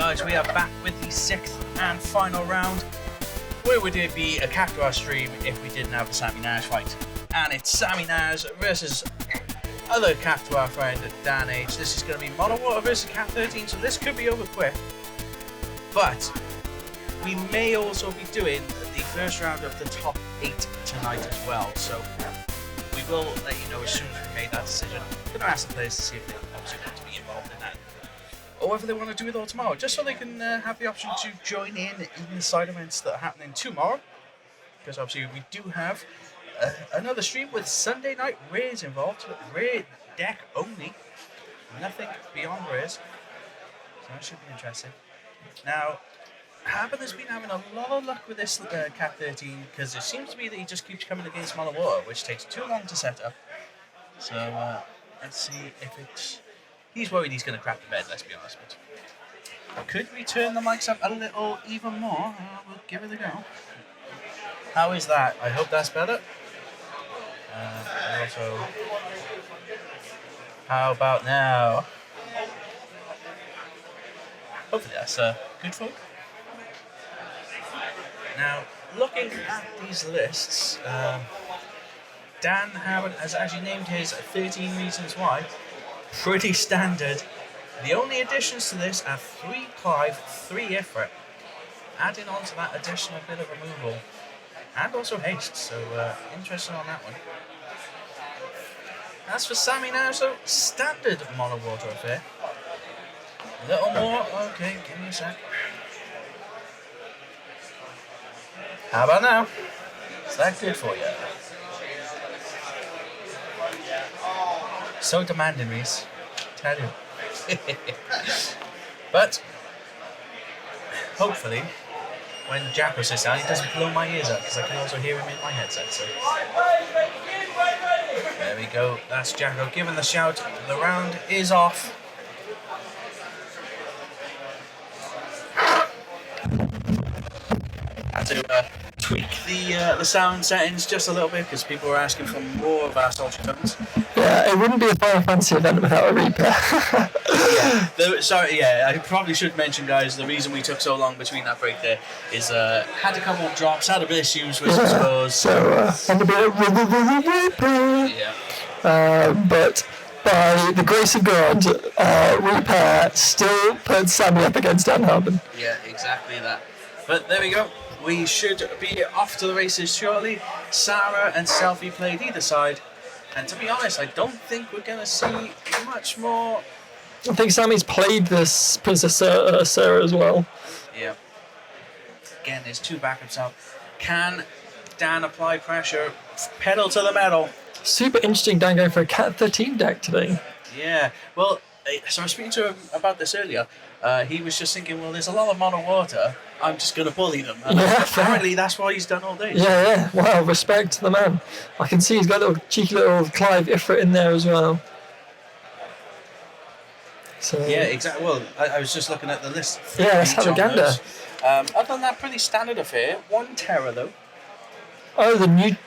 guys, we are back with the 6th and final round. Where would it be a Cactuars stream if we didn't have a Sammy Naj fight? And it's Sammy Naj versus other Cactuar friend Dan H. This is going to be Mono Water versus Cat13, so this could be over quick. But we may also be doing the first round of the top 8 tonight as well. So we will let you know as soon as we made that decision. I'm going to ask the players to see if they obviously want to be involved in that, or whether they want to do it all tomorrow, just so they can have the option to join in the side events that are happening tomorrow. Because obviously we do have another stream with Sunday night rares involved, rare deck only, nothing beyond rares. So that should be interesting. Now, Harbon has been having a lot of luck with this Cat13 because it seems to be that he just keeps coming against Mono Water, which takes too long to set up. So let's see if it's. He's worried he's going to crap the bed, let's be honest. But could we turn the mics up a little even more? We'll give it a go. How is that? I hope that's better. And also, how about now? Hopefully that's good for you. Now, looking at these lists, Dan Harbon has actually named his 13 reasons why. Pretty standard. The only additions to this are 3 Clive, 3 Ifrit, adding on to that additional bit of removal, and also haste, so interesting on that one. As for Sammy now, so standard Mono Water affair. A little more, okay, give me a sec. How about now? Is that good for you? So demanding, Reese. Tell you. But hopefully, when Jacko sits down, he doesn't blow my ears out because I can also hear him in my headset. So there we go. That's Jacko giving the shout. The round is off. Had to tweak the sound settings just a little bit because people were asking for more of our sultry tones. Yeah, it wouldn't be a Final Fantasy event without a repair. I probably should mention, guys, the reason we took so long between that break there is had a couple of drops, had a bit of issues with some scores. And a bit of repair. Yeah. But by the grace of God, repair still put Sammy up against Dan Harbon. Yeah, exactly that. But there we go. We should be off to the races shortly. Sarah and Selfie played either side. And to be honest, I don't think we're going to see much more. I think Sammy's played this Princess Sarah as well. Yeah. Again, there's 2 backups out. Can Dan apply pressure? Pedal to the metal. Super interesting, Dan going for a Cat13 deck today. Yeah. Well, so I was speaking to him about this earlier. He was just thinking, well, there's a lot of Mono Water. I'm just going to bully them. And apparently that's what he's done all day. Yeah. Wow, respect to the man. I can see he's got a little cheeky little Clive Ifrit in there as well. So yeah, exactly. Well, I was just looking at the list. Yeah, let's have a gander. Other than that, pretty standard affair. 1 Terror, though. Oh, the new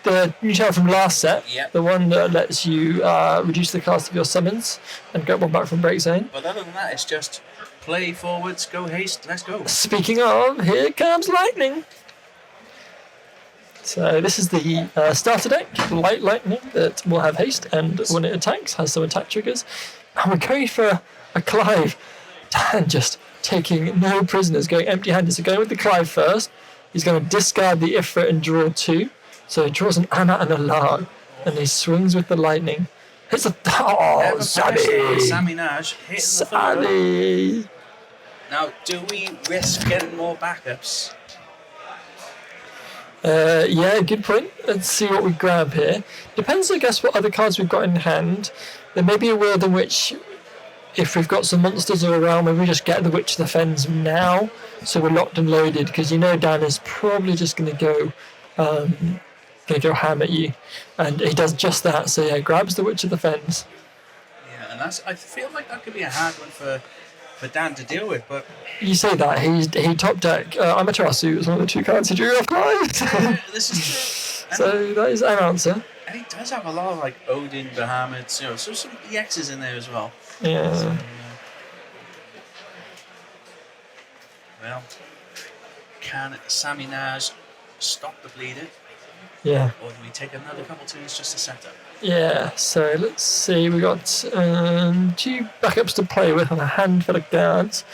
Terror from last set. Yeah. The one that lets you reduce the cost of your summons and get one back from Break Zone. But other than that, it's just play forwards, go haste, let's go. Speaking of, here comes lightning. So this is the starter deck, light lightning, that will have haste, and when it attacks, has some attack triggers. And we're going for a Clive. Dan just taking no prisoners, going empty-handed. So going with the Clive first, he's going to discard the Ifrit and draw 2. So he draws an Anna and a Larg, and he swings with the lightning. Hits a... Oh, Sammy Naj hitting Sammy! Now, do we risk getting more backups? Yeah, good point. Let's see what we grab here. Depends, I guess, what other cards we've got in hand. There may be a world in which, if we've got some monsters around, maybe we just get the Witch of the Fens now, so we're locked and loaded, because Dan is probably just going to go ham at you, and he does just that. So yeah, grabs the Witch of the Fens. Yeah, and I feel like that could be a hard one for Dan to deal with, but you say that he top deck Amaterasu was one of the 2 cards he drew off Clive. Yeah, this is true. So that is an answer. And he does have a lot of like Odin, Bahamut, so some EXs in there as well. Yeah. So, Well, can Sammy Naj stop the bleeding? Yeah. Or do we take another couple turns just to set up? Yeah, so let's see. We got 2 backups to play with and a handful of guards.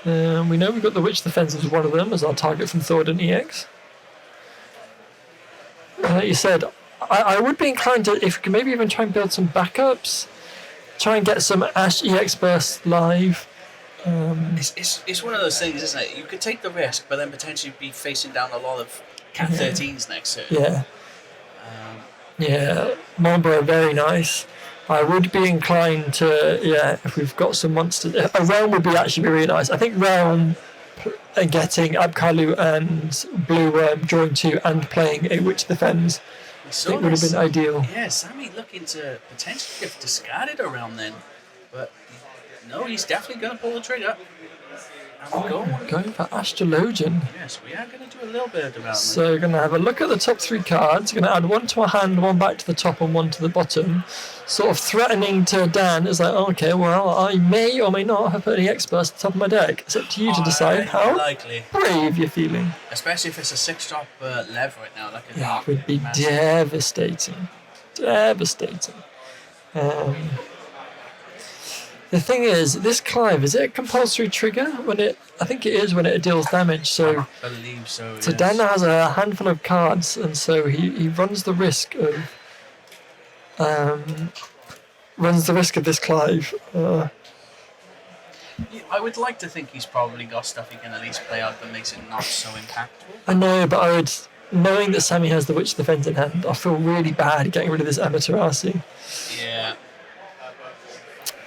We know we've got the Witch of the Fens as one of them as our target from Thordan EX. Like you said, I would be inclined to, if we could maybe even try and build some backups, try and get some Ash EX Burst live. It's one of those things, isn't it? You could take the risk, but then potentially be facing down a lot of Cat13s next turn. Yeah. Yeah, Marlborough, very nice. I would be inclined to, if we've got some monsters. A Realm would actually be really nice. I think Realm and getting Abkalu and Blue Worm drawing 2 and playing a Witch of the Fens, I think would have been ideal. Yeah, Sammy looking to potentially have discarded a Realm then. But no, he's definitely going to pull the trigger. And going for Astrologian. Yes, we are going to do a little bit of development. So we're going to have a look at the top 3 cards. We're going to add 1 to our hand, 1 back to the top and 1 to the bottom. Sort of threatening to Dan. It's like, okay, well, I may or may not have put any experts at the top of my deck. It's up to you to decide how brave you're feeling. Especially if it's a 6-drop lever right now. It would be devastating. Devastating. The thing is, this Clive, is it a compulsory trigger? I think it is when it deals damage. So I believe so. So yes. Dan has a handful of cards, and so he runs the risk of this Clive. I would like to think he's probably got stuff he can at least play out that makes it not so impactful. I know, but knowing that Sammy has the Witch of the Fens in hand, I feel really bad getting rid of this Amaterasu. Yeah.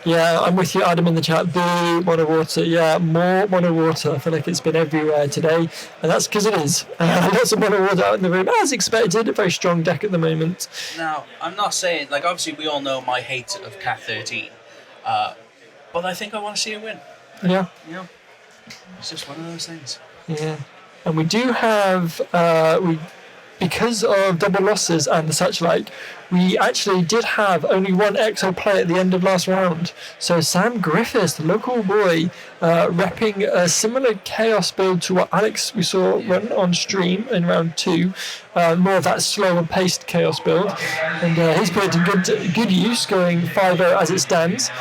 Yeah, I'm with you, Adam, in the chat. Boo, Mono Water. Yeah, more Mono Water. I feel like it's been everywhere today. And that's because it is. Lots of Mono Water out in the room, as expected. A very strong deck at the moment. Now, I'm not saying, obviously we all know my hate of Cat13. But I think I want to see a win. Yeah. It's just one of those things. Yeah. And we do have, because of double losses and the such like, we actually did have only 1 EXO play at the end of last round. So Sam Griffiths, the local boy, repping a similar chaos build to what Alex we saw run on stream in round 2. More of that slower paced chaos build. And he's put it to good use, going 5-0 as it stands.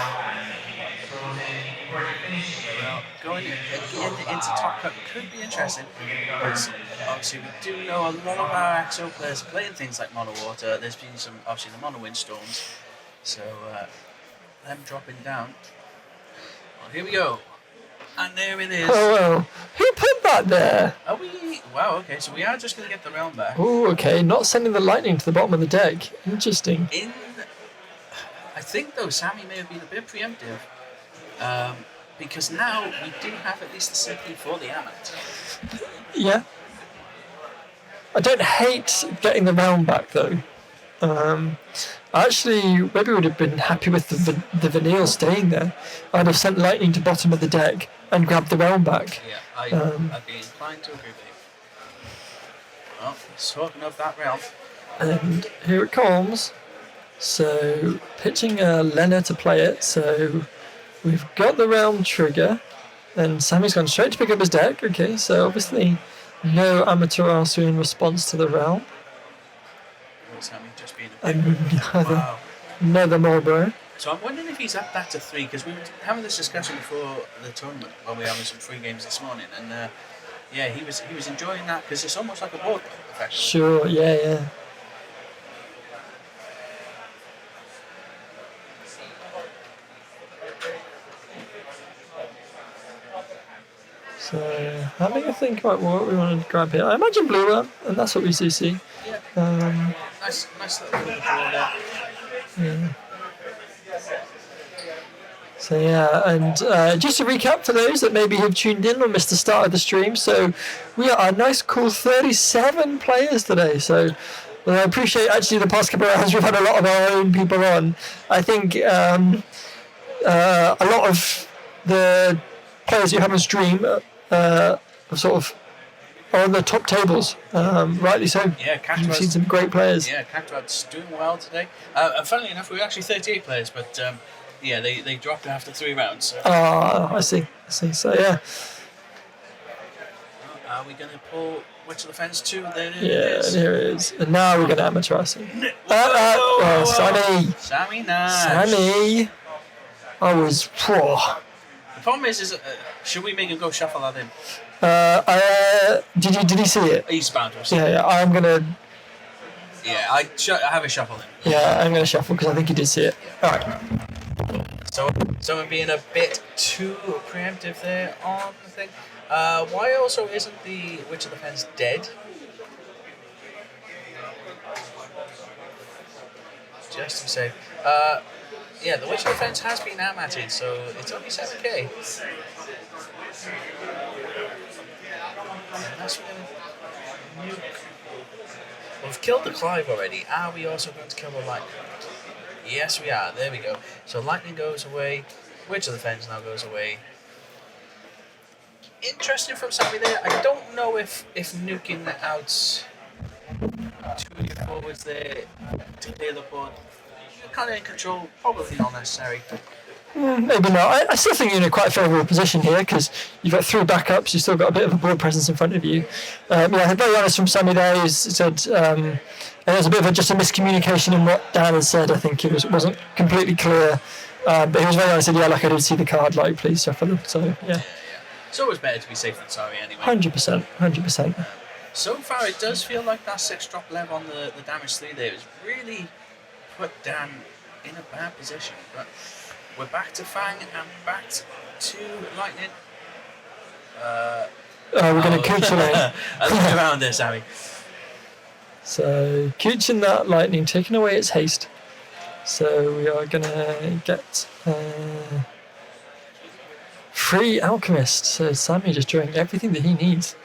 Going into top cut could be interesting, because obviously we do know a lot of our AXO players playing things like Mono Water. There's been some, obviously, the Mono Windstorms, so them dropping down. Well, here we go, and there it is. Oh well, who put that there? Are we? Wow, okay, so we are just going to get the realm back. Oh, okay, not sending the lightning to the bottom of the deck. Interesting. I think though Sammy may have been a bit preemptive. Because now we do have at least the sympathy for the Amet. Yeah. I don't hate getting the round back though. Actually, maybe would have been happy with the Vanille staying there. I'd have sent lightning to bottom of the deck and grabbed the round back. Yeah, I'd be inclined to agree with you. Well, talking of that realm. And here it comes. So, pitching Lena to play it, so we've got the realm trigger, and Sammy's gone straight to pick up his deck. Okay, so obviously no Amaterasu in response to the realm. Sammy just being a bit another Marlborough. So I'm wondering if he's up that to 3, because we were having this discussion before the tournament while we were having some free games this morning, and he was enjoying that because it's almost like a board effect. Sure, yeah. So, having a think about what we want to grab here. I imagine Blue Worm, and that's what we do see. Yeah. Nice little bit of draw there. Yeah. So and just to recap for those that maybe have tuned in or missed the start of the stream, so we are a nice cool 37 players today. So I appreciate actually the past couple of rounds we've had a lot of our own people on. I think a lot of the players you have on stream sort of are on the top tables, rightly so. Yeah, Cactuars. We've seen some great players. Yeah, Cactuars doing well today. And funnily enough, we were actually 38 players, but they dropped after 3 rounds. So. I see. So yeah. Are we going to pull Witch of the Fence 2? There it Yeah, is. there it is. And now we're going to amateurize him. Oh, Sammy. Sammy Naj. Sammy. I was poor. The problem is should we make him go shuffle that in? Did he see it? He's bound to have seen it. Yeah, I'm going to... Yeah, I have a shuffle in. Yeah, I'm going to shuffle because I think he did see it. All right. So I'm being a bit too preemptive there on the thing. Why also isn't the Witch of the Fence dead? Just to be safe. Yeah, the Witch of the Fence has been amated, so it's only 7k. And that's gonna nuke. We've killed the Clive already. Are we also going to kill the Lightning? Yes, we are. There we go. So Lightning goes away. Witch of the Fence now goes away. Interesting from Sammy there. I don't know if nuking out two of your forwards there to clear the board, kind of in control, probably not necessary. Maybe not. I still think you're in a quite favourable position here because you've got 3 backups. You've still got a bit of a board presence in front of you. Yeah, very honest from Sammy there. He said there was a bit of just a miscommunication in what Dan had said. I think it wasn't completely clear, but he was very honest. He said, "Yeah, like I did see the card. Like, please shuffle them." So yeah. It's always better to be safe than sorry anyway. 100%. 100%. So far, it does feel like that 6-drop lev on the damage 3 there has really put Dan in a bad position. But we're back to Fang and back to Lightning. We're going to Cooch it. I look around there, Sammy. So Cooching that Lightning, taking away its haste. So we are going to get 3 Alchemist. So Sammy just drawing everything that he needs.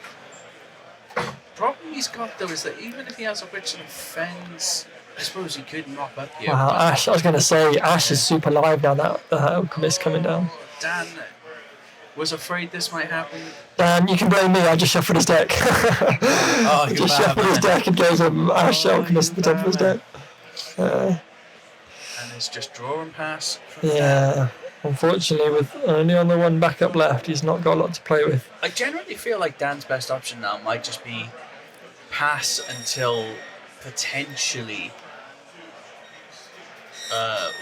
Problem he's got though is that even if he has a Witch of the Fence, I suppose he could mop up here. Wow, Ash, I was going to say, Ash is super live now that Alchemist coming down. Dan was afraid this might happen. Dan, you can blame me, I just shuffled his deck. Oh, I just shuffled his deck and gave him Ash Alchemist at the top of his deck. And it's just draw and pass. Yeah, unfortunately, with only on the 1 backup left, he's not got a lot to play with. I generally feel like Dan's best option now might just be pass until potentially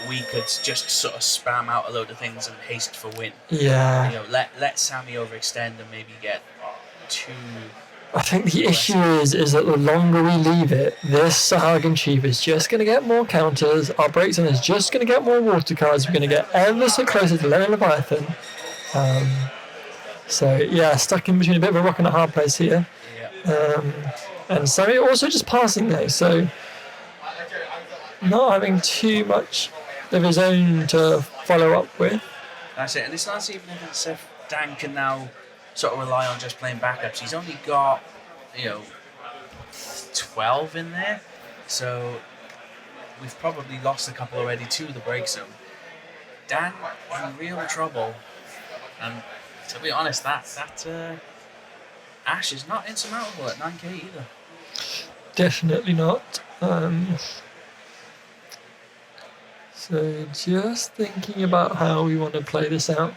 we could just sort of spam out a load of things and haste for win. Yeah. You know, let Sammy overextend and maybe get 2. I think the issue is that the longer we leave it, this Sahagan Chief is just going to get more counters. Our Breakdown is just going to get more water cards. We're going to get ever so closer to Lennon Leviathan. So yeah, stuck in between a bit of a rock and a hard place here. Yeah. And Sammy also just passing though, so not having too much of his own to follow up with. That's it, and it's not even if Dan can now sort of rely on just playing backups. He's only got, 12 in there, so we've probably lost a couple already to the break zone. Dan in real trouble, and to be honest, that Ash is not insurmountable at 9k either. Definitely not. So just thinking about how we want to play this out.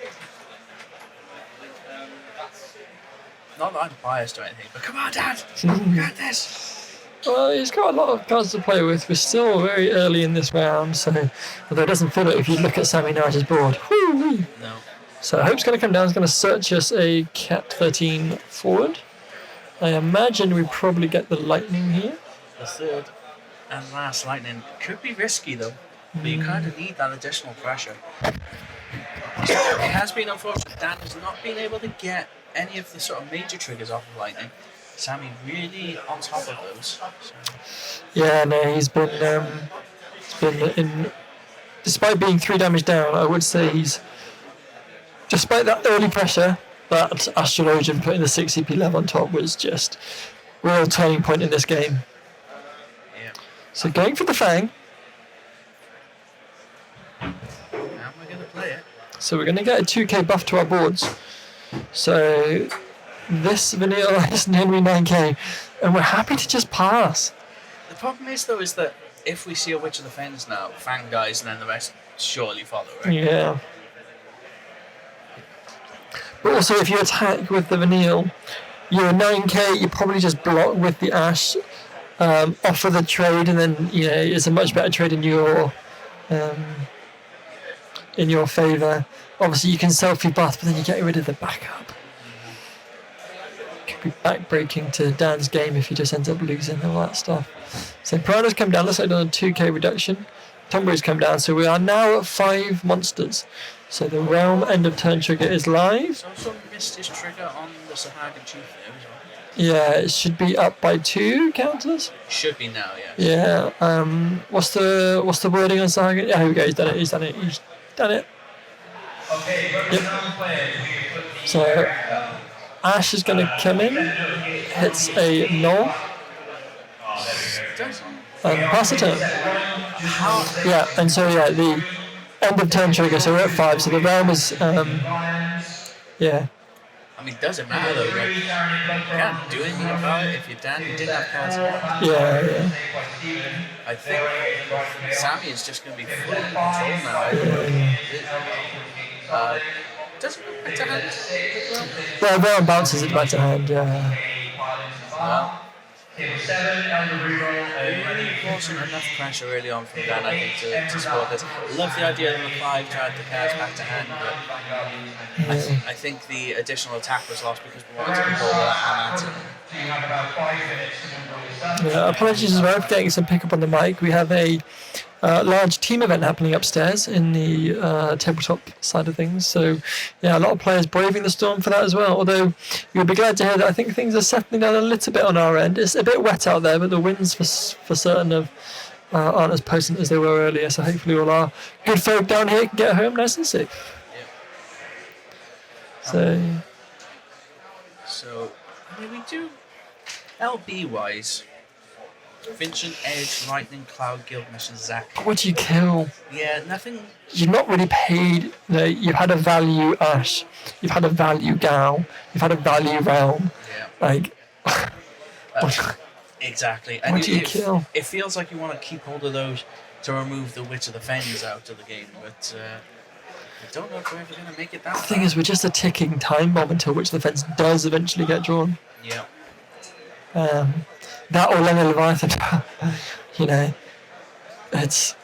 Not that I'm biased or anything, but come on, Dad! We got this! Well, he's got a lot of cards to play with. We're still very early in this round, so although it doesn't feel it if you look at Sammy Naj's board. Woo-wee. No. So Hope's going to come down. He's going to search us a Cat13 forward. I imagine we probably get the Lightning here. The third and last Lightning could be risky though, but you kind of need that additional pressure. It has been unfortunate. Dan has not been able to get any of the sort of major triggers off of Lightning. Sammy really on top of those. So. Yeah, no, he's been in. Despite being 3 damage down, I would say despite that early pressure, that Astrologian putting the 6 CP level on top was just real turning point in this game. Yeah. So going for the Fang. Now we're going to play it. So we're going to get a 2k buff to our boards. So this vanilla is nearly 9k, and we're happy to just pass. The problem is though is that if we see a Witch of the Fens now, Fang dies and then the rest surely follow, right? Yeah. But also if you attack with the Vanille, you're a 9k, you probably just block with the Ash, offer the trade, and then it's a much better trade in your favour. Obviously, you can selfie bath, but then you get rid of the backup. Could be backbreaking to Dan's game if he just ends up losing all that stuff. So Piranha's come down. Looks like done a 2k reduction. Tombury's come down, so we are now at 5 monsters. So the Realm end of turn trigger is live. He's also missed his trigger on the Sahagan Chief there as well. Yeah, it should be up by 2 counters. Should be now, yes. Yeah. What's the wording on Sahagan? Yeah, here we go. He's done it. Yep. So Ash is going to come in, hits a null, and pass the turn. Yeah, and so the end of turn trigger. So we're at 5. So the Realm is yeah. I mean, does it matter though? Like, you can't do anything about it if you didn't have cards. Yeah. I think Sammy is just going to be full in control now. Does it go back to hand? Well, Realm bounces it back to hand. Yeah. Well, really wasn't enough pressure early on from Dan, I think, to support this. Love the idea of the 5 to add the cards back to hand, but I think the additional attack was lost because we wanted to control that and Yeah, apologies as well for getting some pickup on the mic. We have a large team event happening upstairs in the tabletop side of things. So, yeah, a lot of players braving the storm for that as well. Although you'll be glad to hear that I think things are settling down a little bit on our end. It's a bit wet out there, but the winds for certain aren't as potent as they were earlier. So hopefully all our good folk down here can get home nice and safe. Yeah. So, I mean, we do LB-wise. Vincent, Edge, Lightning, Cloud, Guild Mission, Zach. What do you kill? Yeah, nothing. You've not really paid. You've had a value Ash. You've had a value Gal. You've had a value Realm. Yeah. Like. Exactly. And what do you kill? It feels like you want to keep hold of those to remove the Witch of the Fens out of the game, but I don't know if we're ever going to make it that far. The thing is, we're just a ticking time bomb until Witch of the Fens does eventually get drawn. Yeah. That or Lenny Leviathan, it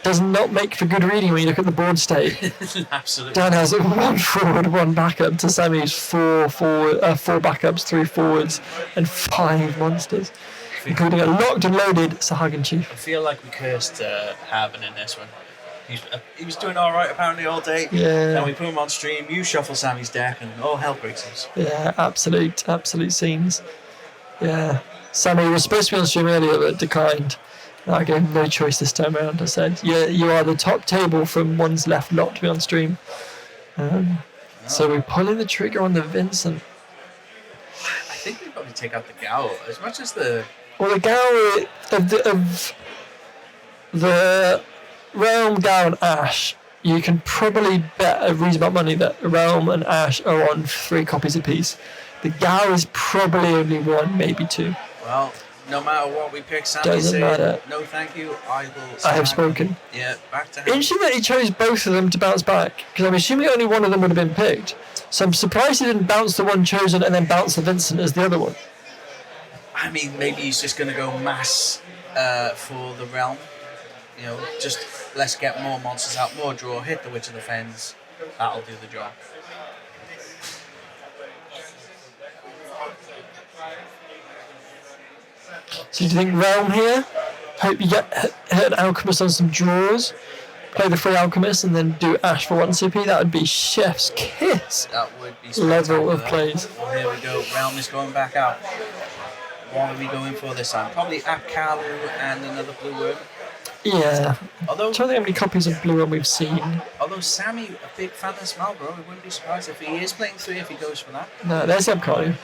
does not make for good reading when you look at the board state. Absolutely. Dan has 1 forward, 1 backup to Sammy's 4 backups, 3 forwards, and 5 monsters, including a locked and loaded Sahagan Chief. I feel like we cursed Harbon in this one. He was doing all right apparently all day. Yeah. Then we put him on stream. You shuffle Sammy's deck, and all hell breaks loose. Yeah, absolute scenes. Yeah. Sammy was supposed to be on stream earlier but declined. I gave him no choice this time around. I said, yeah, you are the top table from one's left lot to be on stream. So we're pulling the trigger on the Vincent. I think we probably take out the Gal as much as the... Well, the Gal of the Realm, Gal and Ash, you can probably bet a reasonable money that Realm and Ash are on 3 copies apiece. The Gal is probably only 1, maybe 2. Well, no matter what we pick, Sammy Doesn't matter. No thank you, I have spoken. Yeah, back to him. Interesting that he chose both of them to bounce back, because I'm assuming only one of them would have been picked. So I'm surprised he didn't bounce the one chosen and then bounce the Vincent as the other one. I mean, maybe he's just going to go mass for the Realm. Just let's get more monsters out, more draw, hit the Witch of the Fens. That'll do the job. So do you think Realm here? Hope you hit an Alchemist on some draws. Play the 3 Alchemists and then do Ash for 1 CP. That would be chef's kiss. That would be level of plays. Well, here we go. Realm is going back out. What are we going for this time? Probably Apkalu and another Blue Worm. Yeah. Although, I'm trying to think how many copies of Blue Worm we've seen. Although Sammy, a big fan of Smalbro, I wouldn't be surprised if he is playing 3 if he goes for that. No, there's Apkalu.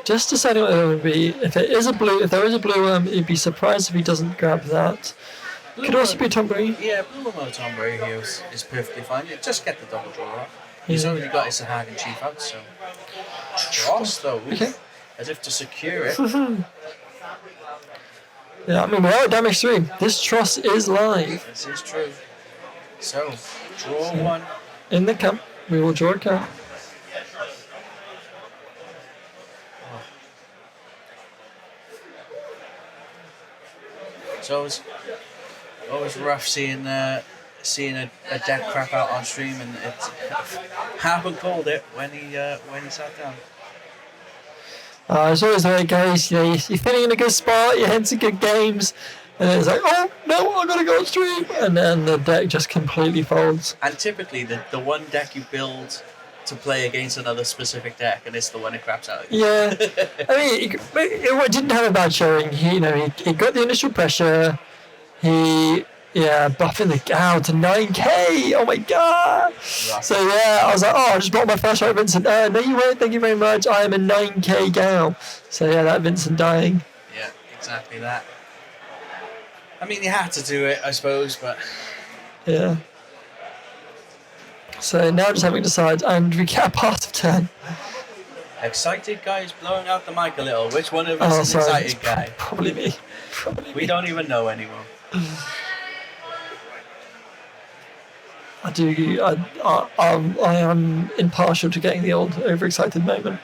Just deciding what it would be. If there is a blue worm, you'd be surprised if he doesn't grab that. Could also be a Tombury. Yeah, Blue Worm or Tombury here is perfectly fine. Just get the double draw out. He's already got his Sahagan Chief out, so. Dross though, okay. as if to secure it. Yeah, I mean, we are at damage 3. This truss is live. This is true. So, draw 1. In the camp, we will draw a camp. So it's always rough seeing a deck crap out on stream, and it Harbon called it when he sat down. It's always the way it goes. You're feeling in a good spot, you're into good games, and then it's like, oh no, I gotta go on stream, and then the deck just completely folds. And typically, the one deck you build to play against another specific deck, and it's the one that craps out. Yeah, I mean, it didn't have a bad showing. He got the initial pressure. Buffing the Gal to 9k. Oh my god! Rough. So yeah, I was like, I just bought my first right Vincent. No, you won't. Thank you very much. I am a 9k Gal. So yeah, that Vincent dying. Yeah, exactly that. I mean, you had to do it, I suppose, but yeah. So now just having to decide, and we get a pass of turn. Excited guy is blowing out the mic a little. Which one of us is excited guy? Probably me. We don't even know anymore. I am impartial to getting the old overexcited moment.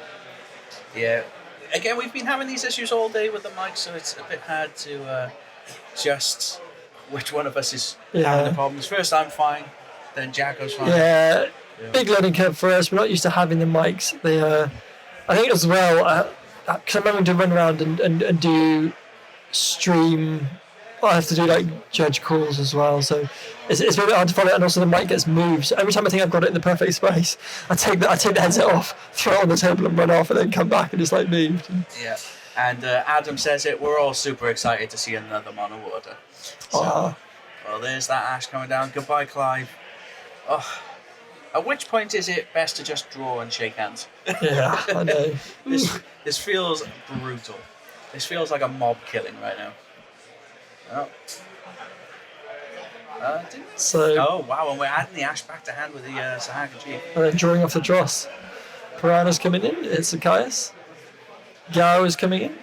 Yeah. Again, we've been having these issues all day with the mic, so it's a bit hard to just which one of us is having the problems. First, I'm fine. Then Jacko's fine. Yeah. Big learning curve for us. We're not used to having the mics. I think as well, because I'm having to run around and do stream. I have to do like judge calls as well, so it's a bit hard to follow. And also the mic gets moved. So every time I think I've got it in the perfect space, I take the headset off, throw it on the table, and run off, and then come back and it's like moved. Yeah. And Adam says it. We're all super excited to see another mono order. So, well, there's that Ash coming down. Goodbye, Clive. Oh, at which point is it best to just draw and shake hands? Yeah, I know. This feels brutal. This feels like a mob killing right now. Oh. Oh wow, and we're adding the Ash back to hand with the Sahaka G. And then drawing off the dross. Piranha's coming in. It's Zacchaeus. Gao is coming in.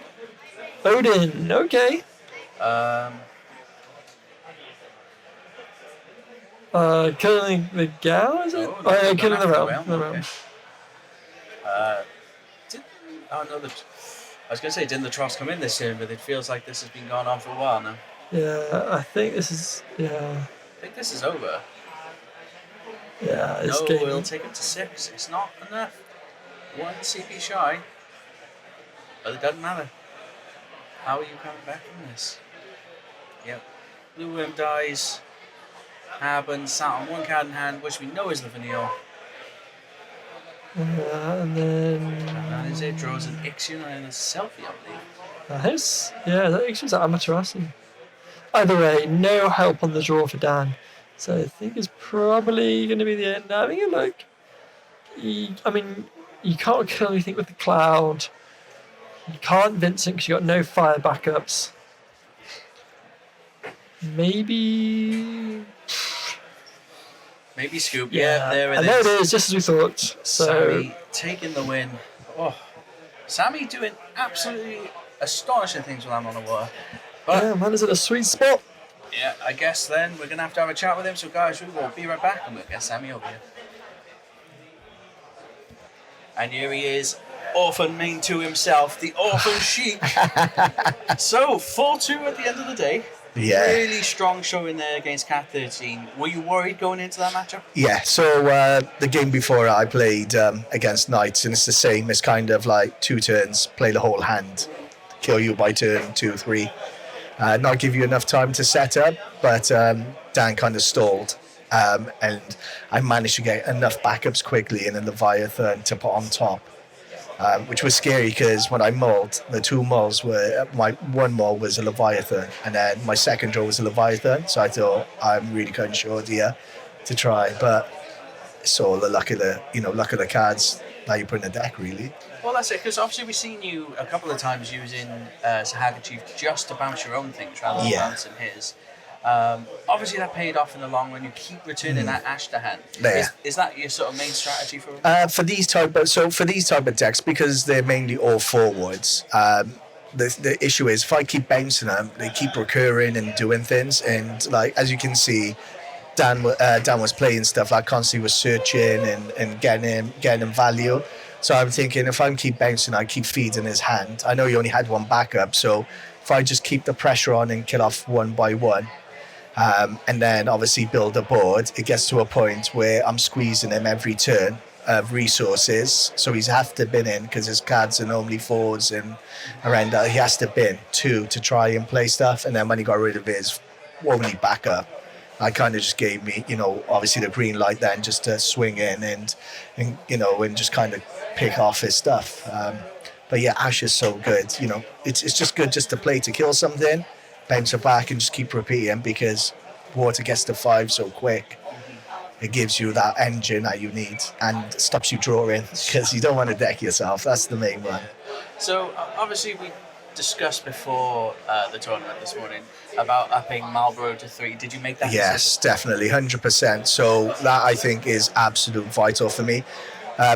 Odin. Okay. Killing the Gao, is it? Killing the realm. Okay. I was going to say, didn't the Tross come in this soon? But it feels like this has been going on for a while now. Yeah, I think this is. Yeah. I think this is over. Yeah, it's no, getting... we'll take it to 6. It's not enough. 1 CP shy. But it doesn't matter. How are you coming back from this? Yep. Blue Worm dies. Harbon sat on 1 card in hand, which we know is the Vanille. And then... And that is it. Draws an Ixion and a Selfie, I believe. Nice. Yeah, that Ixion's Amaterasu. Either way, no help on the draw for Dan. So I think it's probably going to be the end. Having a look. I mean, you can't kill anything with the Cloud. You can't Vincent because you've got no fire backups. Maybe Scoop. Yeah, there it is. And there it is, just as we thought. So Sammy taking the win. Oh, Sammy doing absolutely astonishing things when I'm on a war. But yeah, man is in a sweet spot. Yeah, I guess then we're going to have a chat with him. So guys, we will be right back and we'll get Sammy over here. And here he is, Orphan main 2 himself, the Orphan Sheik. So, 4-2 at the end of the day. Yeah. Really strong showing there against CAT13. Were you worried going into that matchup? Yeah, so the game before I played against Knights, and it's the same. It's kind of like 2 turns, play the whole hand, kill you by turn 2, 3. Not give you enough time to set up, but Dan kind of stalled. And I managed to get enough backups quickly and a Leviathan to put on top, which was scary because when I mulled, the 2 mulls were, my 1 mull was a Leviathan and then my second draw was a Leviathan, so I thought I'm really kind of sure here to try, but it's all the luck of the cards that you put in the deck, really. Well, that's it, because obviously we've seen you a couple of times using Sahaka Chief just to bounce your own things rather than bouncing his. Obviously that paid off in the long run. You keep returning that Ash to hand. Yeah. Is that your sort of main strategy for these type of decks, because they're mainly all forwards, the issue is if I keep bouncing them, they keep recurring and doing things. And like as you can see, Dan was playing stuff like constantly was searching and getting him value. So I'm thinking if I keep bouncing, I keep feeding his hand. I know he only had one backup, so if I just keep the pressure on and kill off one by one, and then obviously build a board, it gets to a point where I'm squeezing him every turn of resources. So he's have to bin in because his cards are normally 4s and around that. He has to bin 2 to try and play stuff. And then when he got rid of his only backup, I kind of just gave me, obviously the green light then just to swing in and just kind of pick off his stuff. But yeah, Ash is so good. It's just good just to play to kill something, bounce it back and just keep repeating because water gets to 5 so quick. It gives you that engine that you need and stops you drawing because you don't want to deck yourself. That's the main one. So obviously we discussed before the tournament this morning about upping Marlborough to 3. Did you make that Yes, decision? definitely, 100%. So that I think is absolute vital for me.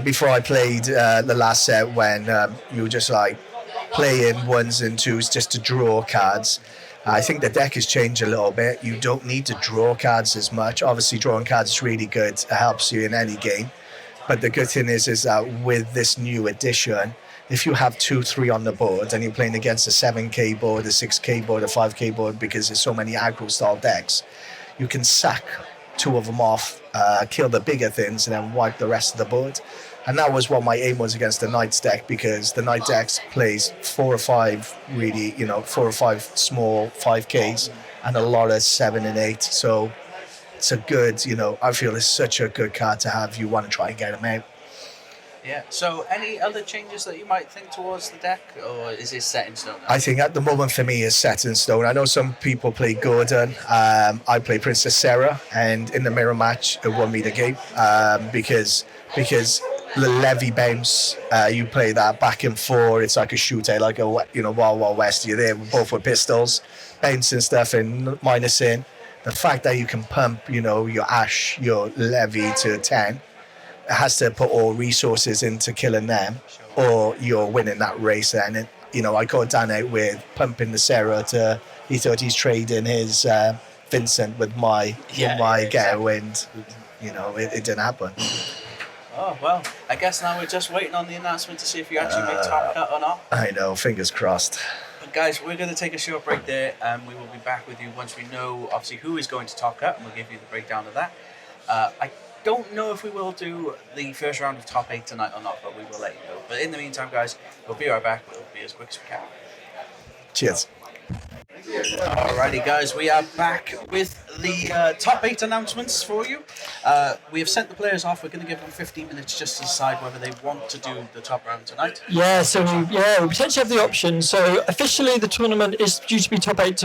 Before I played the last set when you were just like playing 1s and 2s just to draw cards, I think the deck has changed a little bit. You don't need to draw cards as much. Obviously, drawing cards is really good. It helps you in any game. But the good thing is that with this new edition, if you have 2-3 on the board and you're playing against a 7k board, a 6k board, a 5k board, because there's so many aggro style decks, you can sack 2 of them off, kill the bigger things, and then wipe the rest of the board. And that was what my aim was against the Knights deck, because the Knight decks plays 4 or 5 really, 4 or 5 small 5Ks and a lot of 7 and 8. So it's a good, I feel it's such a good card to have. You want to try and get them out. Yeah. So any other changes that you might think towards the deck, or is it set in stone now? I think at the moment for me is set in stone. I know some people play Gordon. I play Princess Sarah, and in the mirror match it won me the game because the levy bounce, you play that back and forth. It's like a shootout, like a Wild Wild West. You're there both with pistols, bouncing stuff and minusing. The fact that you can pump, your Ash, your levy to 10. It has to put all resources into killing them, or you're winning that race. And I caught Dan out with pumping the Sarah to. He thought he's trading his Vincent with my getaway, and it didn't happen. Oh well, I guess now we're just waiting on the announcement to see if you actually make top cut or not. I know, fingers crossed. But guys, we're going to take a short break there, and we will be back with you once we know obviously who is going to top cut, and we'll give you the breakdown of that. I don't know if we will do the first round of top 8 tonight or not, but we will let you know. But in the meantime, guys, we'll be right back. We'll be as quick as we can. Cheers. Alrighty, guys, we are back with the top 8 announcements for you. We have sent the players off. We're going to give them 15 minutes just to decide whether they want to do the top round tonight. Yeah, so we potentially have the option. So officially the tournament is due to be top 8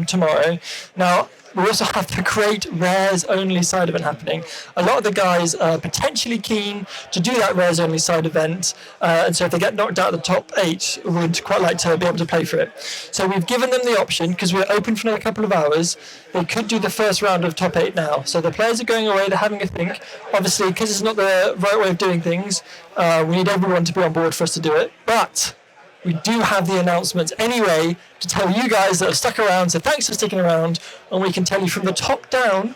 tomorrow. Now, we also have the great rares only side event happening. A lot of the guys are potentially keen to do that rares only side event, and so if they get knocked out of the top 8, would quite like to be able to play for it. So we've given them the option, because we're open for another couple of hours. They could do the first round of top 8 now. So the players are going away, they're having a think. Obviously, because it's not the right way of doing things, we need everyone to be on board for us to do it. But we do have the announcements anyway to tell you guys that have stuck around, so thanks for sticking around, and we can tell you from the top down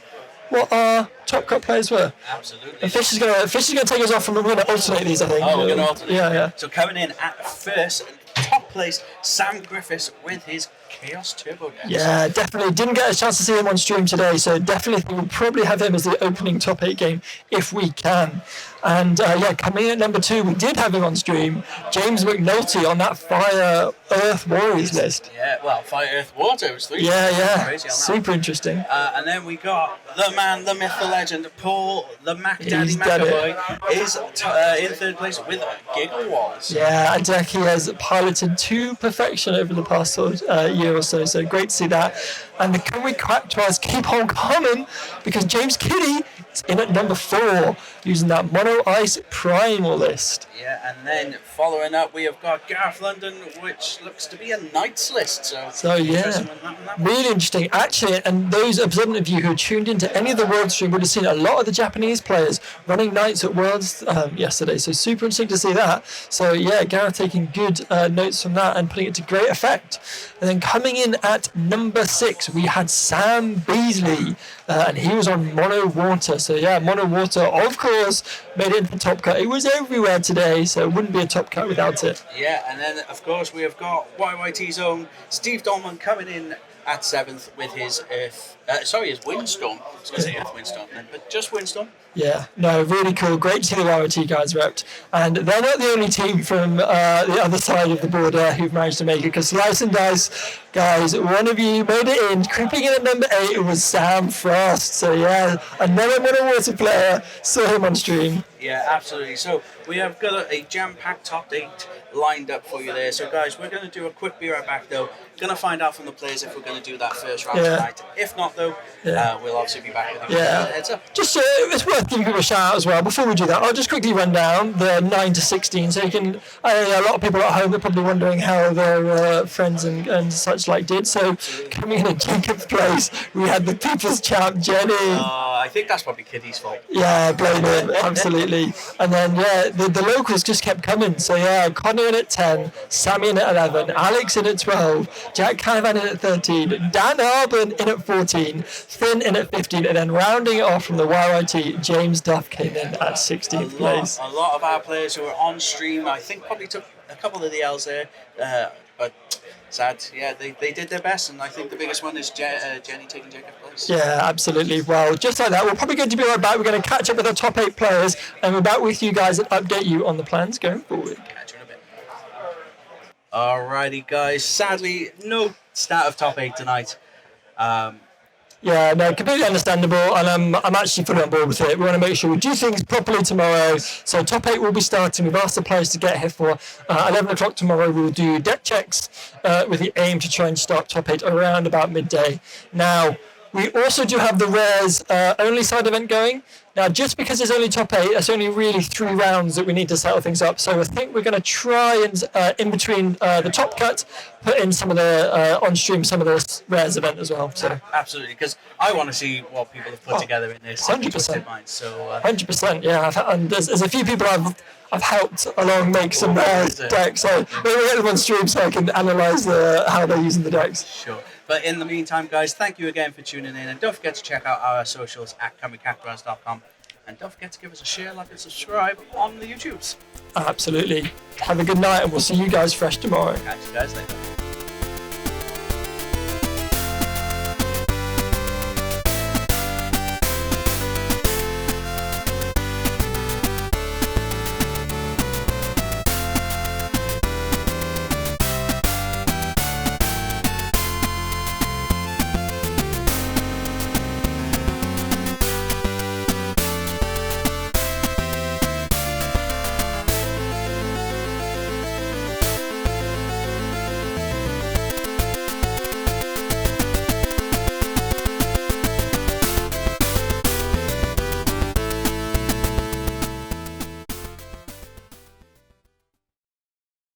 what our top cut players were. Absolutely. And Fish is gonna take us off, and we're gonna alternate these, I think. Oh, we're going to alternate. Yeah. So coming in at first, top place, Sam Griffiths with his Chaos Turbo deck. Yeah, definitely. Didn't get a chance to see him on stream today, so definitely we'll probably have him as the opening top 8 game if we can. And coming in at number 2, we did have him on stream, James McNulty on that Fire Earth Warriors list. Yeah, well, Fire, Earth, Water was 3. Yeah. Crazy on that. Super interesting. And then we got the man, the myth, the legend, Paul, the Mac Daddy He's done it. McAvoy, is in third place with Gigawars. Yeah, a deck he has piloted to perfection over the past year year or so. So great to see that. And the Cymru Cactuars keep on coming because James Kiddie is in at number 4 using that Mono Ice Primal list. Yeah, and then following up, we have got Gareth London, which looks to be a Knights list. So yeah, interesting on that one. really interesting. Actually, and those observant of you who tuned into any of the World stream would have seen a lot of the Japanese players running Knights at Worlds yesterday. So super interesting to see that. So yeah, Gareth taking good notes from that and putting it to great effect. And then coming in at number 6, we had Sam Beasley, and he was on Mono Water. So yeah, Mono Water, of course, made it into the top cut. It was everywhere today, so it wouldn't be a top cut without it. Yeah, and then of course we have got YYT's own Steve Dolman coming in at 7th with his his Windstorm. I was going to say Earth Windstorm then, but just Windstorm. Yeah, no, really cool. Great to see the YYT guys repped. And they're not the only team from the other side of the border who've managed to make it, because Slice and Dice, guys, one of you made it in. Creeping in at number 8, it was Sam Frost. So yeah, another Mono Water player. Saw him on stream. Yeah, absolutely. So we have got a jam-packed top 8 lined up for you there. So guys, we're going to do a quick be right back though. Going to find out from the players if we're going to do that first round tonight. If not though, we'll obviously be back with you. Heads up. Just it's worth giving people a shout out as well. Before we do that, I'll just quickly run down the 9 to 16, so you can. A lot of people at home are probably wondering how their friends and such like did. So coming in Jacob's place, we had the people's champ Jenny. I think that's probably Kiddie's fault. Yeah, blame him, absolutely. And then the locals just kept coming. So yeah, Connor in at 10, Sammy in at 11, Alex in at 12, Jack Canavan in at 13, Dan Harbon in at 14, Finn in at 15, and then rounding it off from the YYT, James Duff came in at 16th place. A lot of our players who were on stream, I think, probably took a couple of the L's there, but sad. Yeah, they did their best, and I think the biggest one is Jenny taking Jacob's place. Yeah, absolutely. Well, just like that, we're probably going to be right back. We're going to catch up with our top 8 players, and we're back with you guys and update you on the plans going forward. Catch you in a bit. Alrighty, guys. Sadly, no start of top 8 tonight. Yeah, no, completely understandable, and I'm actually fully on board with it. We want to make sure we do things properly tomorrow. So top 8 will be starting. We've asked the players to get here for 11 o'clock tomorrow. We'll do deck checks with the aim to try and start top 8 around about midday. Now, we also do have the Rares only side event going. Now, just because it's only top 8, it's only really 3 rounds that we need to settle things up. So I think we're going to try and, in between the top cut, put in some of the, on stream, some of the Rares event as well. So absolutely, because I want to see what people have put together in this. 100%. So 100%, yeah. And there's a few people I've helped along make some decks. So maybe we'll get them on stream so I can analyse how they're using the decks. Sure. But in the meantime, guys, thank you again for tuning in. And don't forget to check out our socials at CymruCactuars.com. And don't forget to give us a share, like, and subscribe on the YouTubes. Absolutely. Have a good night, and we'll see you guys fresh tomorrow. Catch you guys later.